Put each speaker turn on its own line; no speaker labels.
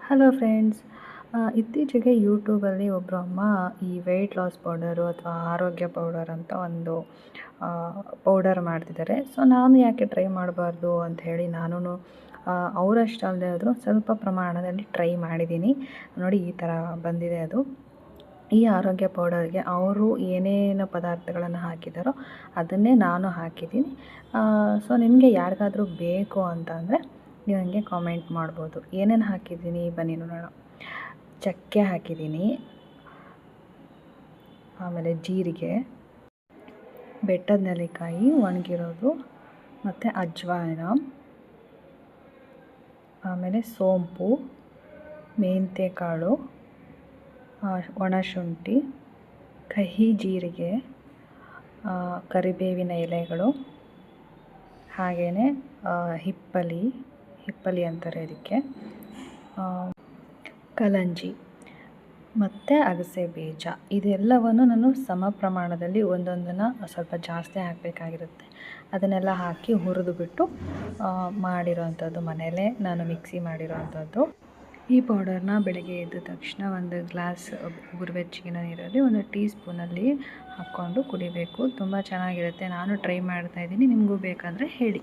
Hello friends, ಇತ್ತೀಚೆಗೆ ಯೂಟ್ಯೂಬಲ್ಲಿ ಒಬ್ಬರು ಅಮ್ಮ ಈ ವೆಯ್ಟ್ ಲಾಸ್ ಪೌಡರು ಅಥವಾ ಆರೋಗ್ಯ ಪೌಡರ್ ಅಂತ ಒಂದು ಪೌಡರ್ ಮಾಡ್ತಿದ್ದಾರೆ. ಸೊ ನಾನು ಯಾಕೆ ಟ್ರೈ ಮಾಡಬಾರ್ದು ಅಂತ ಹೇಳಿ ನಾನು ಅವರಷ್ಟು ಅಲ್ಲದೆ ಆದರೂ ಸ್ವಲ್ಪ ಪ್ರಮಾಣದಲ್ಲಿ ಟ್ರೈ ಮಾಡಿದ್ದೀನಿ. ನೋಡಿ, ಈ ಥರ ಬಂದಿದೆ ಅದು. ಈ ಆರೋಗ್ಯ ಪೌಡರ್ಗೆ ಅವರು ಏನೇನು ಪದಾರ್ಥಗಳನ್ನು ಹಾಕಿದ್ದಾರೋ ಅದನ್ನೇ ನಾನು ಹಾಕಿದ್ದೀನಿ. ಸೊ ನಿಮಗೆ ಯಾರಿಗಾದರೂ ಬೇಕು ಅಂತಂದರೆ ನೀವು ನನಗೆ ಕಾಮೆಂಟ್ ಮಾಡ್ಬೋದು. ಏನೇನು ಹಾಕಿದ್ದೀನಿ ಬನ್ನಿ ನೋಡೋಣ. ಚಕ್ಕೆ ಹಾಕಿದ್ದೀನಿ, ಆಮೇಲೆ ಜೀರಿಗೆ, ಬೆಟ್ಟದ ನೆಲ್ಲಿಕಾಯಿ ಒಣಗಿರೋದು, ಮತ್ತು ಅಜ್ವಾನ, ಆಮೇಲೆ ಸೋಂಪು, ಮೆಂತ್ಯ ಕಾಳು, ಒಣಶುಂಠಿ, ಕಹಿ ಜೀರಿಗೆ, ಕರಿಬೇವಿನ ಎಲೆಗಳು, ಹಾಗೆಯೇ ಹಿಪ್ಪಲಿ ಅಂತಾರೆ ಇದಕ್ಕೆ, ಕಲಂಜಿ ಮತ್ತು ಅಗಸೆ ಬೀಜ. ಇದೆಲ್ಲವನ್ನು ನಾನು ಸಮ ಪ್ರಮಾಣದಲ್ಲಿ ಒಂದೊಂದನ್ನು ಸ್ವಲ್ಪ ಜಾಸ್ತಿ ಹಾಕಬೇಕಾಗಿರುತ್ತೆ. ಅದನ್ನೆಲ್ಲ ಹಾಕಿ ಹುರಿದುಬಿಟ್ಟು ಮಾಡಿರೋವಂಥದ್ದು, ಮನೆಯಲ್ಲೇ ನಾನು ಮಿಕ್ಸಿ ಮಾಡಿರೋವಂಥದ್ದು. ಈ ಪೌಡರ್ನ ಬೆಳಗ್ಗೆ ಎದ್ದ ತಕ್ಷಣ ಒಂದು ಗ್ಲಾಸ್ ಉಗುರುಬೆಚ್ಚಗಿನ ನೀರಲ್ಲಿ 1 ಟೀ ಸ್ಪೂನಲ್ಲಿ ಹಾಕ್ಕೊಂಡು ಕುಡಿಬೇಕು. ತುಂಬ ಚೆನ್ನಾಗಿರುತ್ತೆ. ನಾನು ಟ್ರೈ ಮಾಡ್ತಾಯಿದ್ದೀನಿ, ನಿಮಗೂ ಬೇಕಂದರೆ ಹೇಳಿ.